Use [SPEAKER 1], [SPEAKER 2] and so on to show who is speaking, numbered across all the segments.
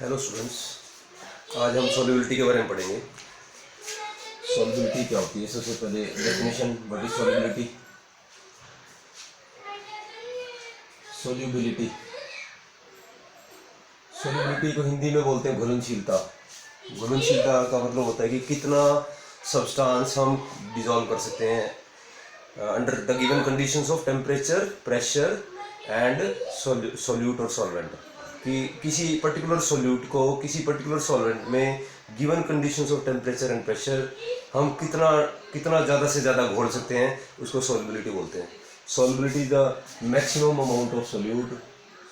[SPEAKER 1] Hello students, आज हम solubility के बारे में पढ़ेंगे। सॉल्युबिलिटी क्या होती है? सबसे पहले definition, what is solubility? Solubility solubility को हिंदी में बोलते हैं घुलनशीलता। घुलनशीलता का मतलब होता है कि कितना सब्सटेंस हम डिजॉल्व कर सकते हैं under the given conditions of temperature, pressure and solute और सॉल्वेंट। कि किसी पर्टिकुलर सोल्यूट को किसी पर्टिकुलर सॉल्वेंट में given conditions of temperature and pressure हम कितना कितना ज़्यादा से ज़्यादा घोल सकते हैं, उसको सॉल्युबिलिटी बोलते हैं। Solubility the maximum amount of solute,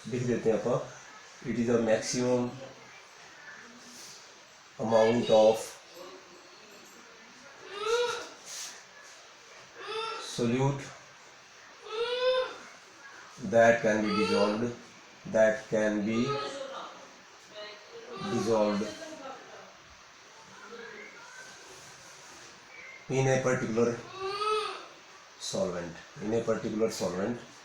[SPEAKER 1] लिख देते हैं आप, it is the maximum amount of solute that can be dissolved in a particular solvent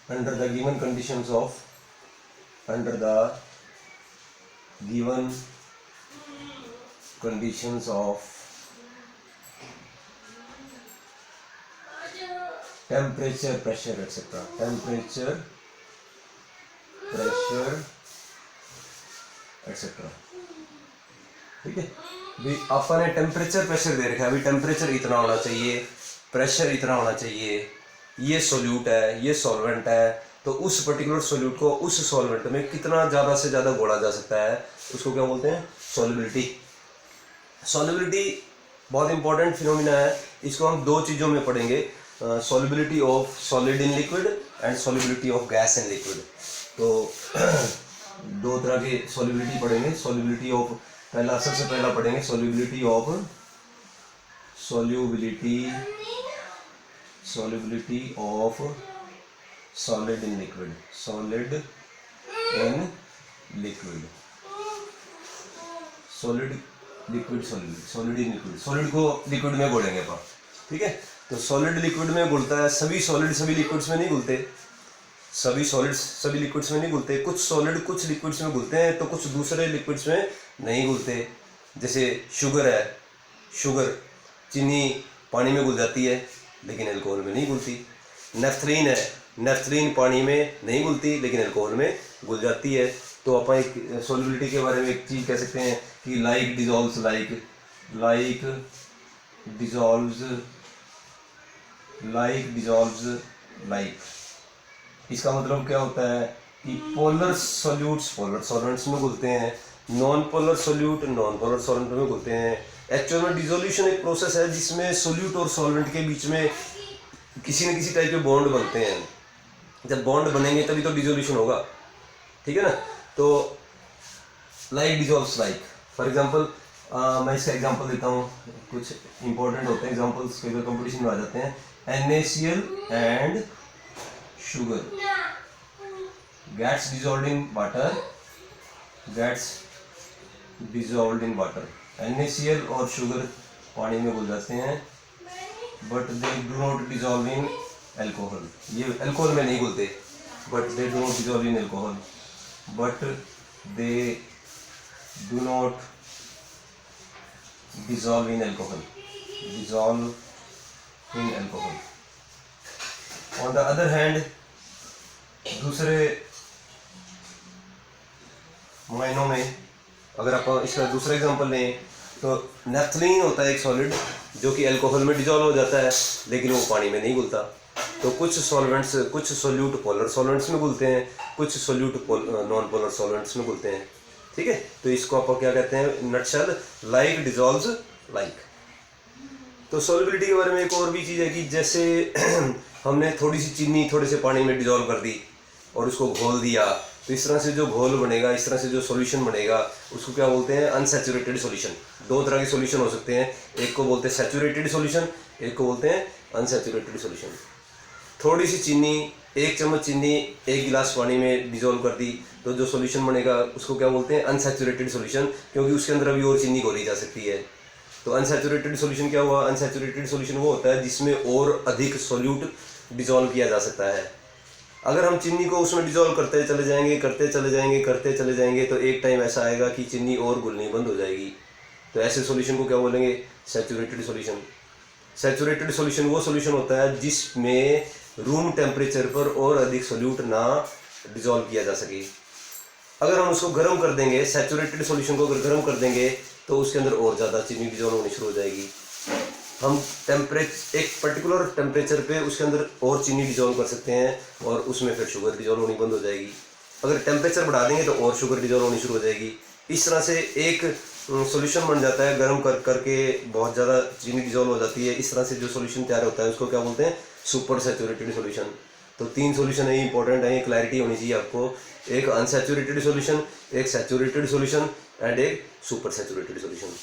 [SPEAKER 1] under the given conditions of temperature, pressure etc. ठीक है भाई, अपन ने टेम्परेचर प्रेशर दे रखा है। अभी टेम्परेचर इतना होना चाहिए, प्रेशर इतना होना चाहिए, ये सोल्यूट है, ये सॉल्वेंट है, तो उस पर्टिकुलर सोल्यूट को उस सॉल्वेंट में कितना ज़्यादा से ज़्यादा घोला जा सकता है, उसको क्या बोलते हैं? सॉल्युबिलिटी। सॉल्युबिलिटी बहुत इंपॉर्टेंट फिनोमिना है। इसको हम दो चीज़ों में पढ़ेंगे, solubility of solid in liquid and solubility of gas in liquid. तो दो तरह के सॉल्युबिलिटी पढ़ेंगे। सॉल्युबिलिटी ऑफ सबसे पहला पढ़ेंगे solubility of solid in liquid. Solid in liquid, solid को लिक्विड में घोलेंगे अपन, ठीक है। तो सॉलिड लिक्विड में घुलता है। सभी सॉलिड सभी लिक्विड्स में नहीं घुलते, सभी सॉलिड्स सभी लिक्विड्स में नहीं घुलते। कुछ सॉलिड कुछ लिक्विड्स में घुलते हैं, तो कुछ दूसरे लिक्विड्स में नहीं घुलते। जैसे शुगर है, शुगर चीनी पानी में घुल जाती है लेकिन अल्कोहल में नहीं घुलती। नेफ्थलीन है, नेफ्थलीन पानी में नहीं घुलती लेकिन अल्कोहल में घुल जाती है। तो अपन एक सॉल्युबिलिटी के बारे में एक चीज़ कह सकते हैं कि लाइक डिजॉल्व्स लाइक। इसका मतलब क्या होता है कि पोलर सॉल्यूट्स पोलर सॉल्वेंट्स में घुलते हैं, non polar solute non polar solvent में घुलते हैं। एक्चुअल में डिसोल्यूशन एक प्रोसेस है जिसमें सॉल्यूट और सॉल्वेंट के बीच में किसी न किसी टाइप के बॉन्ड बनते हैं। जब बॉन्ड बनेंगे तभी तो डिसोल्यूशन होगा, ठीक है ना। तो like dissolves like, for example मैं इसका एग्जांपल देता हूँ। कुछ इंपॉर्टेंट होते हैं एग्जांपल्स, कई बार कंपटीशन में आ जाते हैं। NaCl and sugar gets dissolved in water। NaCl और शुगर पानी में घुल जाते हैं, but they do not dissolve in alcohol. ये अल्कोहल में नहीं घुलते, but they do not dissolve in alcohol on the other hand, दूसरे मायनों में अगर आप इसका दूसरा एग्जांपल लें तो नेफ्थलीन होता है एक सॉलिड जो कि अल्कोहल में डिजॉल्व हो जाता है लेकिन वो पानी में नहीं घुलता। तो कुछ सोल्यूट पोलर सॉल्वेंट्स में घुलते हैं, कुछ सोल्यूट नॉन पोलर सॉल्वेंट्स में घुलते हैं, ठीक है। तो इसको आप क्या कहते हैं? Nutshell, like dissolves like. तो सॉल्युबिलिटी के बारे में एक और भी चीज़ है कि जैसे हमने थोड़ी सी चीनी थोड़े से पानी में डिजॉल्व कर दी और उसको घोल दिया, तो इस तरह से जो घोल बनेगा, इस तरह से जो सॉल्यूशन बनेगा, उसको क्या बोलते हैं? Unsaturated solution. दो तरह के सॉल्यूशन हो सकते हैं, एक को बोलते हैं सैचुरेटेड सॉल्यूशन, एक को बोलते हैं अनसैचुरेटेड सॉल्यूशन। थोड़ी सी चीनी, 1 चम्मच चीनी 1 गिलास पानी में डिजोल्व कर दी, तो जो सॉल्यूशन बनेगा उसको क्या बोलते हैं? अनसैचुरेटेड सॉल्यूशन, क्योंकि उसके अंदर अभी और चीनी घोली जा सकती है। तो अनसैचुरेटेड सॉल्यूशन क्या हुआ? अनसैचुरेटेड सॉल्यूशन वो होता है जिसमें और अधिक सॉल्यूट डिजोल्व किया जा सकता है। अगर हम चीनी को उसमें डिजोल्व करते चले जाएंगे तो एक टाइम ऐसा आएगा कि चीनी और घुलनी बंद हो जाएगी। तो ऐसे सॉल्यूशन को क्या बोलेंगे? Saturated solution. सैचुरेटेड सॉल्यूशन वो सॉल्यूशन होता है जिसमें रूम टेम्परेचर पर और अधिक सोल्यूट ना डिजोल्व किया जा सके। अगर हम उसको गर्म कर देंगे, सैचुरेटेड सॉल्यूशन को अगर गर्म कर देंगे तो उसके अंदर और ज़्यादा चीनी डिजोल्व होनी शुरू हो जाएगी। हम एक पर्टिकुलर टेम्परेचर पे उसके अंदर और चीनी डिजोल्व कर सकते हैं और उसमें फिर शुगर डिजोल्व होनी बंद हो जाएगी। अगर टेम्परेचर बढ़ा देंगे तो और शुगर डिजोल्व होनी शुरू हो जाएगी। इस तरह से एक सॉल्यूशन बन जाता है, गर्म करके बहुत ज़्यादा चीनी डिजोल्व हो जाती है। इस तरह से जो सॉल्यूशन तैयार होता है उसको क्या बोलते हैं? Super saturated solution. तो 3 सॉल्यूशन है, इंपॉर्टेंट है, क्लैरिटी होनी चाहिए आपको। एक अनसैचुरेटेड सॉल्यूशन, एक सैचुरेटेड सॉल्यूशन एंड एक सुपर सैचुरेटेड सॉल्यूशन।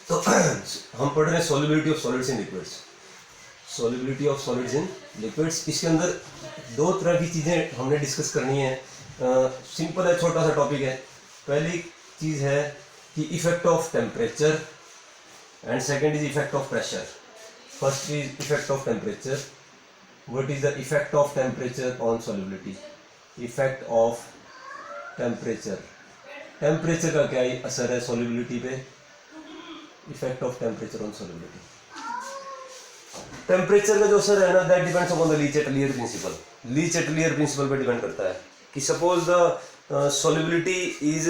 [SPEAKER 1] तो हम पढ़ रहे हैं solubility of solids in liquids. Solubility of solids in liquids, इसके अंदर 2 तरह की चीज़ें हमने डिस्कस करनी है। सिंपल है, छोटा सा टॉपिक है। पहली चीज़ है कि effect of temperature and second is effect of pressure. First is effect of temperature. What is the effect of temperature on solubility? Effect of temperature, temperature का क्या असर है सॉल्युबिलिटी पे? Effect of temperature on solubility. Temperature का जो असर है ना, that depends upon the Le Chatelier principle. Le Chatelier principle पे डिपेंड करता है कि suppose the solubility is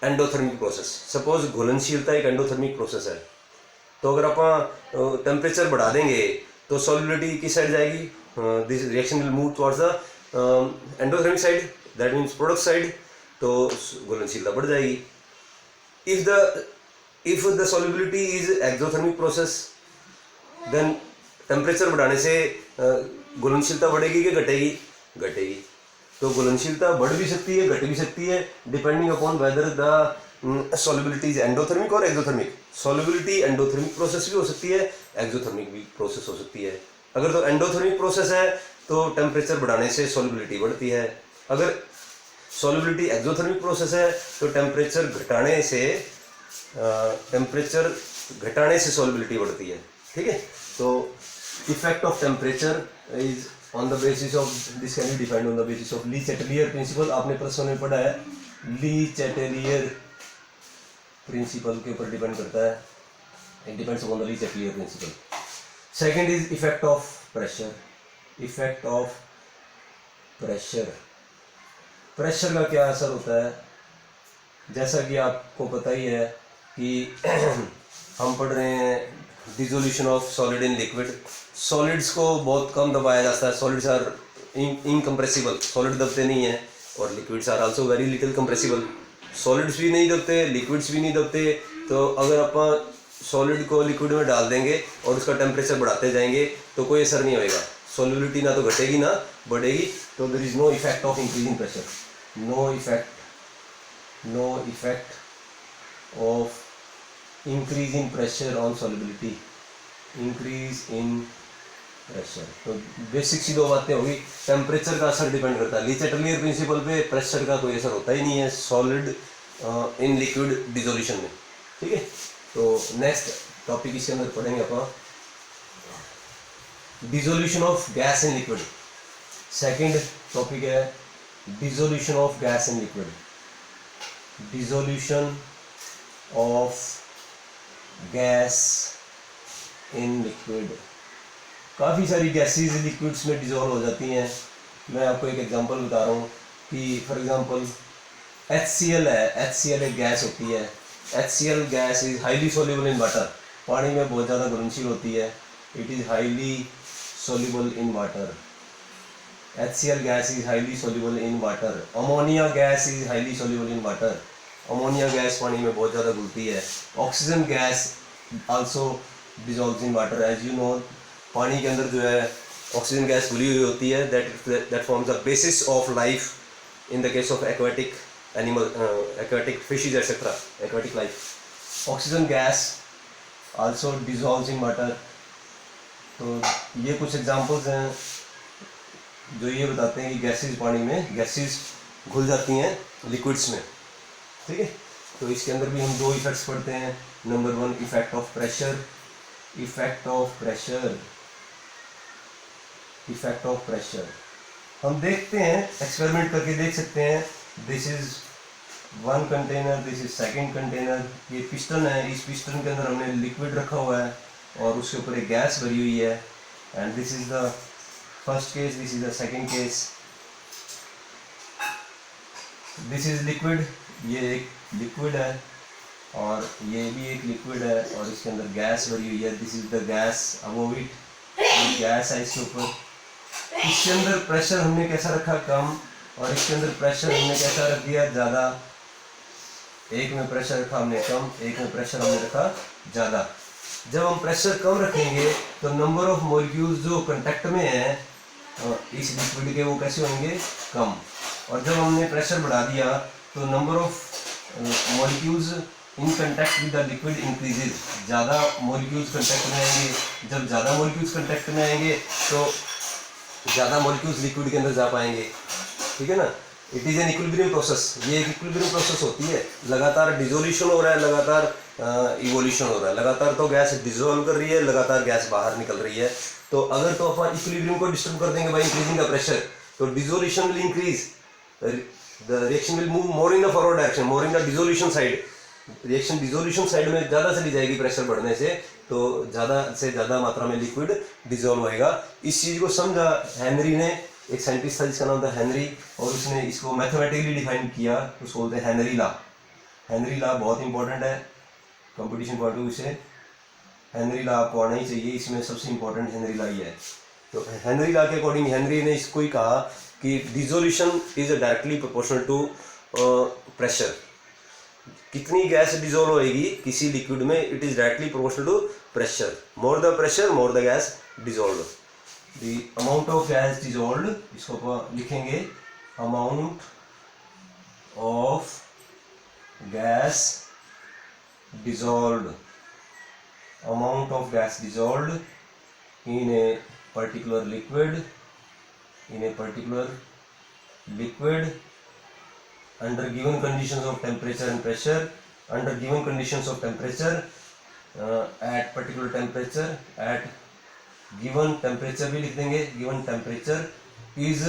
[SPEAKER 1] endothermic process. Suppose घुलनशीलता एक एंडोथर्मिक प्रोसेस है, तो अगर आप टेम्परेचर बढ़ा देंगे तो सॉल्युबिलिटी किस साइड जाएगी? This reaction will move towards the endothermic side, that means product side, तो घुलनशीलता बढ़ जाएगी। If the solubility is exothermic process, then temperature बढ़ाने से घुलनशीलता बढ़ेगी कि घटेगी? घटेगी। तो घुलनशीलता बढ़ भी सकती है, घट भी सकती है, depending upon whether the solubility is endothermic और एक्सोथर्मिक। सॉल्युबिलिटी एंडोथर्मिक प्रोसेस भी हो सकती है, एक्सोथर्मिक भी प्रोसेस हो सकती है। अगर तो एंडोथर्मिक प्रोसेस है तो टेम्परेचर बढ़ाने से सॉल्युबिलिटी बढ़ती है। अगर सॉल्युबिलिटी एक्सोथर्मिक प्रोसेस है तो टेम्परेचर घटाने से सॉल्युबिलिटी बढ़ती है। ठीक है, तो effect of temperature is on the basis of this can be defined on the basis of Le Chatelier principle. आपने प्रश्न में पढ़ा है, ली-चैटलियर प्रिंसिपल के ऊपर डिपेंड करता है, it depends on the Le Chatelier principle. Second is effect of pressure. Effect of pressure, pressure का क्या असर होता है? जैसा कि आपको पता ही है कि हम पढ़ रहे हैं dissolution of solid in liquid. Solids को बहुत कम दबाया जाता है, सॉलिड्स आर इनकम्प्रेसिबल, सॉलिड दबते नहीं हैं, और liquids are also very little compressible. Solids भी नहीं दबते, लिक्विड्स भी नहीं दबते। तो अगर आप सॉलिड को लिक्विड में डाल देंगे और उसका टेम्परेचर बढ़ाते जाएंगे तो कोई असर नहीं होएगा, सॉल्युबिलिटी ना तो घटेगी ना बढ़ेगी। तो there is no effect of increasing pressure, no effect of increase in pressure on solubility, increase in pressure। तो बेसिक सी 2 बातें होगी। टेम्परेचर का असर डिपेंड करता है ली-चैटलियर प्रिंसिपल पे, प्रेशर का कोई असर होता ही नहीं है सॉलिड इन लिक्विड डिसोल्यूशन में। ठीक है, तो नेक्स्ट टॉपिक इसके अंदर पढ़ेंगे अपन dissolution of gas in liquid. Second topic है dissolution of gas in liquid. Dissolution of gas in liquid, काफ़ी सारी गैसेज लिक्विड्स में डिजोल्व हो जाती हैं। मैं आपको एक एग्जांपल बता रहा हूँ कि फॉर एग्जांपल HCl है, HCl एक गैस होती है। HCl gas is highly soluble in water, पानी में बहुत ज़्यादा घुलनशील होती है। It is highly soluble in water. HCl gas is highly soluble in water. Ammonia gas is highly soluble in water, ammonia gas पानी में बहुत ज़्यादा घुलती है। Oxygen gas also dissolves in water. As you know, पानी के अंदर जो है ऑक्सीजन गैस घुली हुई होती है, that forms the basis of life in the case of aquatic animal, aquatic fishes etcetera, aquatic life. Oxygen gas also dissolves in water. तो ये कुछ एग्जांपल्स हैं जो ये बताते हैं कि गैसेज पानी में गैसेज घुल जाती हैं लिक्विड्स में। ठीक है, तो इसके अंदर भी हम 2 इफेक्ट्स पढ़ते हैं। Number 1 effect of pressure. Effect of pressure, effect of pressure. हम देखते हैं, एक्सपेरिमेंट करके देख सकते हैं। This is one container, this is second container. ये पिस्टन है, इस पिस्टन के अंदर हमने लिक्विड रखा हुआ है और उसके ऊपर एक गैस भरी हुई है। And this is the first case, this is the second case. This is liquid, ये एक लिक्विड है और ये भी एक लिक्विड है और इसके अंदर गैस भरी हुई है। This is the gas, above it gas है इसके ऊपर। इसके अंदर प्रेशर हमने कैसा रखा, कम, और इसके अंदर प्रेशर हमने कैसा रख दिया, ज़्यादा। एक में प्रेशर रखा हमने कम, एक में प्रेशर हमने रखा ज़्यादा। जब हम प्रेशर कम रखेंगे तो नंबर ऑफ मॉलिक्यूल्स जो कांटेक्ट में है इस लिक्विड के, वो कैसे होंगे, कम। और जब हमने प्रेशर बढ़ा दिया तो number of molecules in contact with the liquid increases. ज़्यादा मॉलिक्यूल्स कंटेक्ट में आएंगे। जब ज़्यादा मॉलिक्यूल्स कंटेक्ट में आएंगे तो ज़्यादा मॉलिक्यूल्स लिक्विड के अंदर जा पाएंगे, ठीक है ना। It is an equilibrium process. ये एक इक्विलिब्रियम प्रोसेस होती है। लगातार डिसोल्यूशन हो रहा है, लगातार इवोल्यूशन हो रहा है। लगातार तो गैस डिसॉल्व कर रही है, लगातार गैस बाहर निकल रही है। तो अगर तो अपन इक्विलिब्रियम को डिस्टर्ब कर देंगे बाय इंक्रीजिंग द प्रेशर, तो dissolution will increase, the reaction will move more in the forward direction, more in the dissolution side. Reaction dissolution side में ज़्यादा चली जाएगी प्रेशर बढ़ने से, तो ज़्यादा से ज़्यादा मात्रा में लिक्विड डिसॉल्व होएगा। इस चीज़ को समझा हेनरी ने, एक साइंटिस्ट था जिसका नाम था हेनरी, और उसने इसको मैथमेटिकली डिफाइन किया। उसको बोलते हैं हेनरी लॉ। हेनरी लॉ बहुत इंपॉर्टेंट है कंपटीशन पॉइंट ऑफ व्यू से। हेनरी लॉ आपको आना ही चाहिए, इसमें सबसे इंपॉर्टेंट हेनरी लॉ ही है। तो हेनरी लॉ के अकॉर्डिंग हेनरी ने इसको ही कहा कि dissolution is directly proportional to pressure. कितनी गैस डिसॉल्व होएगी किसी लिक्विड में, it is directly proportional to pressure. More the pressure more the gas dissolve. The amount of gas dissolve, इसको लिखेंगे amount of gas dissolve. Amount of gas dissolve in a particular liquid, under given conditions of temperature and pressure, under given conditions of temperature, at particular temperature, at given temperature भी लिख देंगे, given temperature is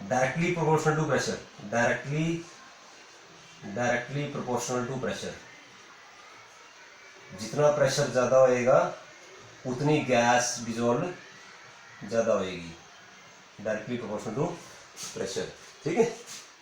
[SPEAKER 1] directly proportional to pressure, directly proportional to pressure। जितना pressure ज़्यादा होएगा उतनी gas dissolve ज़्यादा होएगी, directly proportional to pressure, ठीक है।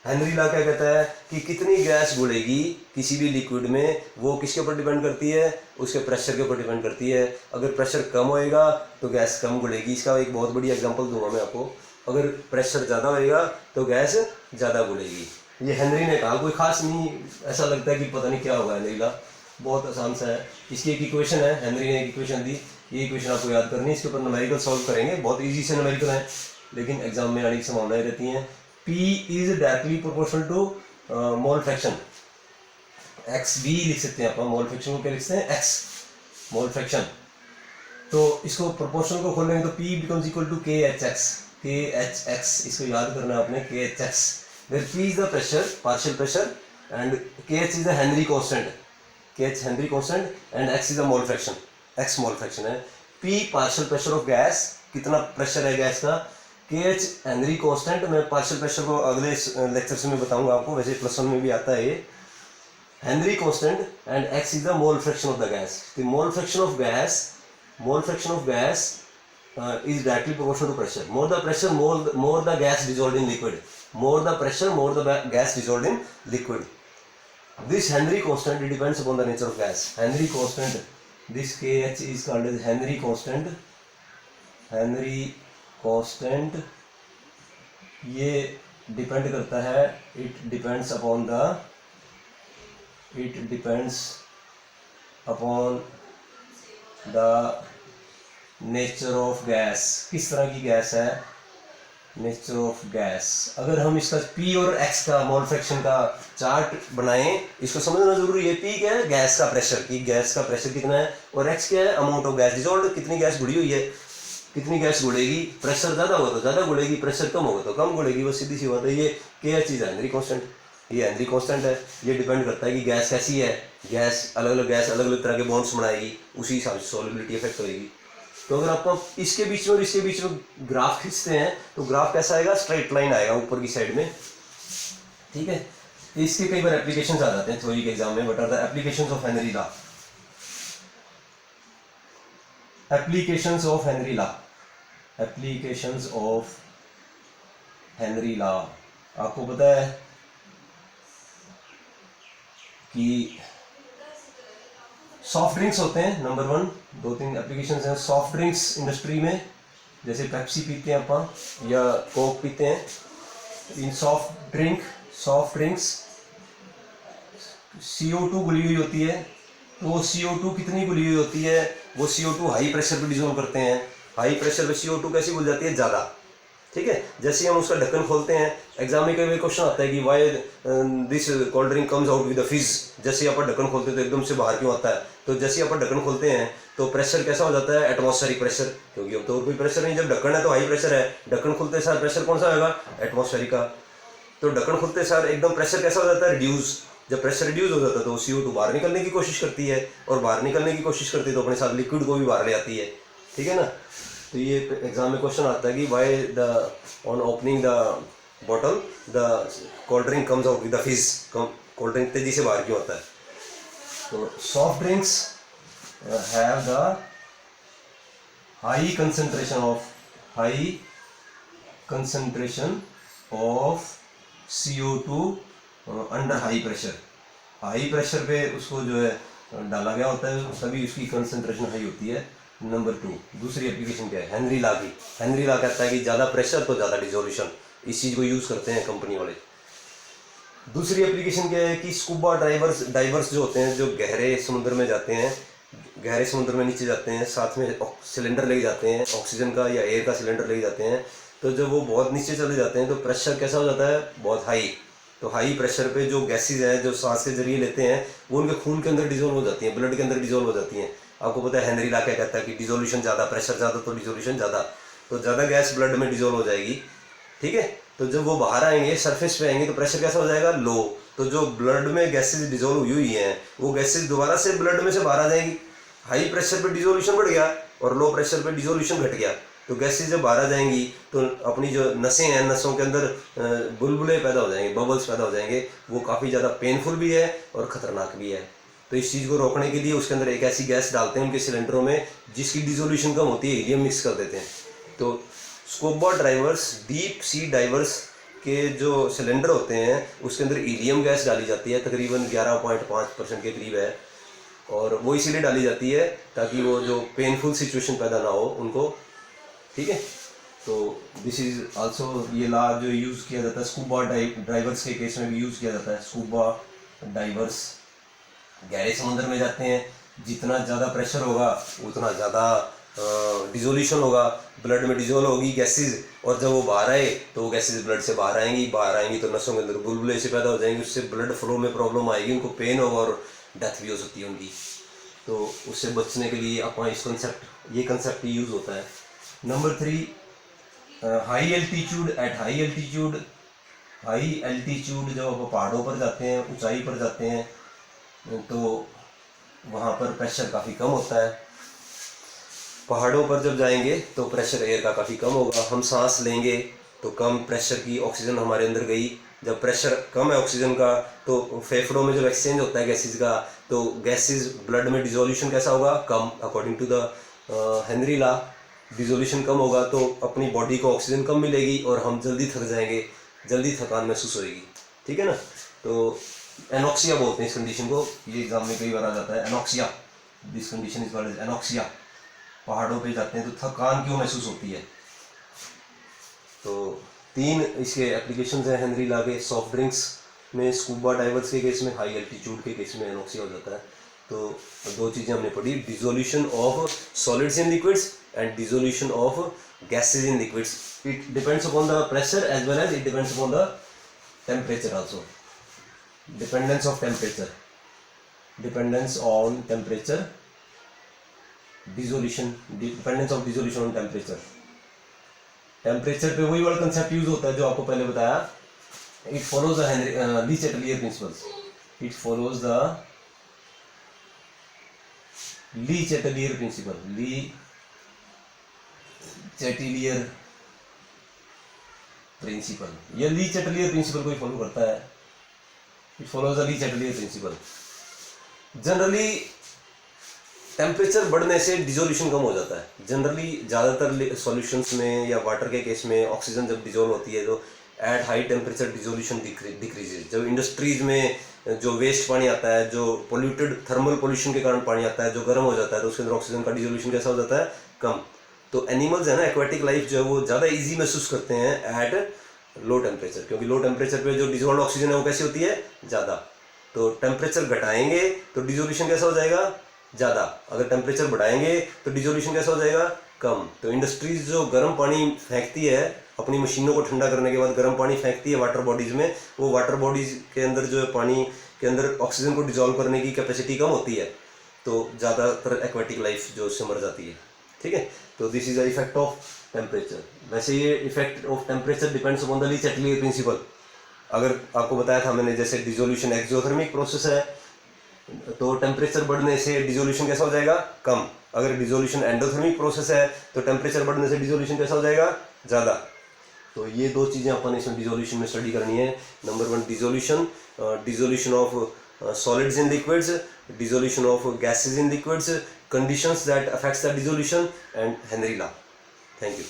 [SPEAKER 1] हेनरी लॉ क्या कहता है कि कितनी गैस घुलेगी किसी भी लिक्विड में, वो किसके ऊपर डिपेंड करती है, उसके प्रेशर के ऊपर डिपेंड करती है। अगर प्रेशर कम होएगा तो गैस कम घुलेगी। इसका एक बहुत बड़ी एग्जांपल दूंगा मैं आपको। अगर प्रेशर ज़्यादा होएगा तो गैस ज़्यादा घुलेगी। ये हेनरी ने कहा, कोई खास नहीं, ऐसा लगता है कि पता नहीं क्या होगा। हेनरी लॉ बहुत आसान सा है। इसकी एक इक्वेशन है, हेनरी ने एक इक्वेशन दी, ये इक्वेशन आपको याद करनी है। इसके ऊपर न्यूमेरिकल सॉल्व करेंगे, बहुत इजी से न्यूमेरिकल है लेकिन एग्जाम में आने की संभावनाएं रहती हैं। P is directly proportional to mole fraction, x भी लिख सकते हैं अपन। मोल फ्रैक्शन को क्या लिखते हैं, एक्स, मोल फ्रैक्शन। तो इसको प्रोपोर्शनल को खोलेंगे तो P becomes equal to KHX, KHX इसको याद करना है आपने, KHX, where P is the pressure, partial pressure, and KH is the Henry constant, KH Henry constant, and X is the mole fraction, X mole fraction है। P partial pressure of gas, कितना pressure है gas का, KH Henry constant. मैं partial pressure को अगले lecture में बताऊंगा आपको, वैसे +1 में भी आता है ये, Henry constant, and X is the mole fraction of the gas. The mole fraction of gas is directly proportional to pressure. More the pressure, more the gas dissolved in liquid. More the pressure, more the gas dissolved in liquid. This Henry constant, it depends upon the nature of gas. Henry constant, this KH is called as Henry constant. Henry constant ये depend करता है, it depends upon the nature of gas. किस तरह की gas है, nature of gas. अगर हम इसका P और X का मोल फ्रैक्शन का चार्ट बनाएं, इसको समझना जरूरी है। P क्या है, गैस का प्रेशर, कि गैस का प्रेशर कितना है, और X क्या है, अमाउंट ऑफ गैस डिसॉल्व्ड, कितनी गैस घुली हुई है, कितनी गैस घुलेगी। प्रेशर ज़्यादा होगा तो ज़्यादा घुलेगी, प्रेशर कम होगा तो कम घुलेगी, बस सीधी सी बात है। ये KH इज हेनरी कांस्टेंट, ये हेनरी कांस्टेंट है। ये डिपेंड करता है कि गैस कैसी है, गैस अलग अलग तरह के बॉन्ड्स बनाएगी, उसी हिसाब से सॉल्युबिलिटी इफेक्ट होगी। तो अगर आप इसके बीच में और इसके बीच में ग्राफ खींचते हैं तो ग्राफ कैसा आएगा, स्ट्रेट लाइन आएगा ऊपर की साइड में, ठीक है। इसके कई बार एप्लीकेशंस आ जाते हैं थ्योरी के एग्जाम में, what are the applications of Henry law. Applications of Henry law, applications of Henry law. आपको पता है कि सॉफ्ट ड्रिंक्स होते हैं, नंबर 1, 2-3 एप्लीकेशंस हैं सॉफ्ट ड्रिंक्स इंडस्ट्री में, जैसे पेप्सी पीते हैं अपन या कोक पीते हैं। इन सॉफ्ट ड्रिंक्स CO2 घुली हुई होती है, तो वो CO2 कितनी घुली हुई होती है, वो CO2 हाई प्रेशर पे डिजोल्व करते हैं। हाई प्रेशर पे CO2 कैसी घुल जाती है, ज़्यादा, ठीक है। जैसे हम उसका ढक्कन खोलते हैं, एग्जाम में कई क्वेश्चन आता है कि why this cold drink comes out with the फिज, जैसे आप ढक्कन खोलते हैं तो एकदम से बाहर क्यों आता है, तो जैसे आप ढक्कन खोलते हैं तो प्रेशर कैसा हो जाता है, एटमॉस्फेरिक प्रेशर, क्योंकि अब तो कोई प्रेशर नहीं, जब ढक्कन है तो हाई प्रेशर है, ढक्कन खुलते सार प्रेशर कौन सा होगा, एटमॉस्फेरिक का। तो ढक्कन खुलते सार एकदम प्रेशर कैसा हो जाता है, रिड्यूस। जब प्रेशर रिड्यूस हो जाता है तो CO2 बाहर निकलने की कोशिश करती है, और बाहर निकलने की कोशिश करती है तो अपने साथ लिक्विड को भी बाहर ले आती है, ठीक है ना। तो ये एग्जाम में क्वेश्चन आता है कि why the on opening the bottle the cold drink comes out with the फिज, कोल्ड ड्रिंक तेजी से बाहर क्यों आता है। तो soft drinks have the high concentration of CO2 under high pressure. High pressure पे उसको जो है डाला गया होता है, तभी उसकी कंसंट्रेशन हाई होती है। नंबर 2, दूसरी एप्लीकेशन क्या है, हेनरी लॉ की। हेनरी लॉ कहता है कि ज़्यादा प्रेशर तो ज़्यादा डिजोल्यूशन, इस चीज़ को यूज़ करते हैं कंपनी वाले। दूसरी एप्लीकेशन क्या है कि स्कूबा डाइवर्स जो होते हैं, जो गहरे समुद्र में जाते हैं, गहरे समुद्र में नीचे जाते हैं, साथ में सिलेंडर लेके जाते हैं, ऑक्सीजन का या एयर का सिलेंडर लेके जाते हैं। तो जब वो बहुत नीचे चले जाते हैं तो प्रेशर कैसा हो जाता है, बहुत हाई। तो हाई प्रेशर पे जो गैसेज हैं जो सांस के जरिए लेते हैं, वो उनके खून के अंदर डिजोल्व हो जाती हैं, ब्लड के अंदर डिजोल्व हो जाती हैं। आपको पता है हेनरी लॉ क्या कहता है कि डिजोल्यूशन ज़्यादा, प्रेशर ज़्यादा तो डिजोल्यूशन ज़्यादा, तो ज़्यादा गैस ब्लड में डिजोल्व हो जाएगी, ठीक है। तो जब वो बाहर आएंगे, सरफेस पे आएंगे, तो प्रेशर कैसा हो जाएगा, लो। तो जो ब्लड में गैसेज डिजोल्व हुई हैं वो गैसेज दोबारा से ब्लड में से बाहर आ जाएंगी। हाई प्रेशर पे डिजोल्यूशन बढ़ गया और लो प्रेशर पे डिजोल्यूशन घट गया, तो गैसेज जब बाहर आ जाएंगी तो अपनी जो नसें हैं, नसों के अंदर बुलबुले पैदा हो जाएंगे, बबल्स पैदा हो जाएंगे। वो काफ़ी ज़्यादा पेनफुल भी है और ख़तरनाक भी है। तो इस चीज़ को रोकने के लिए उसके अंदर एक ऐसी गैस डालते हैं उनके सिलेंडरों में जिसकी डिजोल्यूशन कम होती है, हीलियम मिक्स कर देते हैं। तो scuba divers, deep sea diverse के जो सिलेंडर होते हैं उसके अंदर हीलियम गैस डाली जाती है, तकरीबन 11.5% के करीब है। और वो इसीलिए डाली जाती है ताकि वो जो पेनफुल सिचुएशन पैदा ना हो उनको, ठीक है। तो दिस इज आल्सो, ये लॉ जो यूज़ किया जाता है स्कूबा डाइवर्स के केस में भी यूज़ किया जाता है। स्कूबा डाइवर्स गहरे समुद्र में जाते हैं, जितना ज़्यादा प्रेशर होगा उतना ज़्यादा डिजोल्यूशन होगा, ब्लड में डिजोल्व होगी गैसेज, और जब वो बाहर आए तो वो गैसेज ब्लड से बाहर आएंगी तो नसों के अंदर बुलबुले से पैदा हो जाएंगे, उससे ब्लड फ्लो में प्रॉब्लम आएगी, उनको पेन होगा और डेथ भी हो सकती है उनकी। तो उससे बचने के लिए अपना ये कंसेप्ट यूज़ होता है। Number 3, high altitude. High altitude जब आप पहाड़ों पर जाते हैं, ऊंचाई पर जाते हैं, तो वहाँ पर प्रेशर काफ़ी कम होता है। पहाड़ों पर जब जाएंगे तो प्रेशर एयर का काफ़ी कम होगा, हम सांस लेंगे तो कम प्रेशर की ऑक्सीजन हमारे अंदर गई। जब प्रेशर कम है ऑक्सीजन का तो फेफड़ों में जब एक्सचेंज होता है गैसेज का, तो गैसेज ब्लड में डिजोल्यूशन कैसा होगा, कम। According to the Henry law dissolution कम होगा तो अपनी बॉडी को ऑक्सीजन कम मिलेगी और हम जल्दी थक जाएंगे, जल्दी थकान महसूस होगी, ठीक है ना। तो एनॉक्सिया बोलते हैं इस कंडीशन को, ये एग्जाम में कई बार आ जाता है, anoxia. This condition is called as anoxia. पहाड़ों पे जाते हैं तो थकान क्यों महसूस होती है। तो 3 इसके एप्लीकेशन हैं हेनरी लॉ के, सॉफ्ट ड्रिंक्स में, स्कूबा डाइवर्स के केस में, हाई एल्टीट्यूड के केस में एनॉक्सिया हो जाता है। तो 2 चीज़ें हमने पढ़ी, dissolution of solids in liquids and dissolution of gases in liquids. It depends upon the pressure as well as it depends upon the temperature also. Dependence on temperature, dissolution, dependence of dissolution on temperature. Temperature पे वही वाला concept use होता है जो आपको पहले बताया। It follows the Le Chatelier principles. It follows the Le Chatelier principle. Le Chatelier principle, ये ली चैटिलियर प्रिंसिपल को फॉलो करता है। It follows the Le Chatelier principle. Generally temperature बढ़ने से डिजोल्यूशन कम हो जाता है। जनरली ज़्यादातर सॉल्यूशंस में या वाटर के केस में ऑक्सीजन जब डिजोल्व होती है तो at high temperature dissolution decreases. जब इंडस्ट्रीज में जो वेस्ट पानी आता है, जो पोल्यूटेड थर्मल पोल्यूशन के कारण पानी आता है, जो गर्म हो जाता है, तो उसके अंदर ऑक्सीजन का डिजोल्यूशन कैसा हो जाता है? कम। तो एनिमल्स है ना, एक्वेटिक लाइफ जो है वो ज़्यादा ईजी महसूस करते हैं एट लो टेम्परेचर, क्योंकि लो टेम्परेचर पे जो डिजोल्व ऑक्सीजन है वो कैसी होती है? ज़्यादा। तो टेम्परेचर घटाएंगे तो डिजोल्यूशन कैसा हो जाएगा? ज़्यादा। अगर टेम्परेचर बढ़ाएंगे तो डिजोल्यूशन कैसा हो जाएगा? कम। तो इंडस्ट्रीज जो गर्म पानी फेंकती है, अपनी मशीनों को ठंडा करने के बाद गर्म पानी फेंकती है वाटर बॉडीज़ में, वो वाटर बॉडीज़ के अंदर जो है पानी के अंदर ऑक्सीजन को डिजोल्व करने की कैपेसिटी कम होती है, तो ज़्यादातर एक्वेटिक लाइफ जो उससे मर जाती है। ठीक है, तो this is the effect of temperature. वैसे ये effect of temperature depends upon the Le Chatelier principle. अगर आपको बताया था मैंने, जैसे डिजोल्यूशन एक्सोथर्मिक प्रोसेस है, तो टेम्परेचर बढ़ने से डिजोल्यूशन कैसा हो जाएगा? कम। अगर डिजोल्यूशन एंडोथर्मिक प्रोसेस है तो टेम्परेचर बढ़ने से डिजोल्यूशन कैसा हो जाएगा? ज़्यादा। तो ये दो चीज़ें अपन इसमें डिजोल्यूशन में स्टडी करनी है। Number 1 dissolution of solids in liquids, dissolution of gases in liquids, conditions that affects the dissolution, and Henry law. Thank you.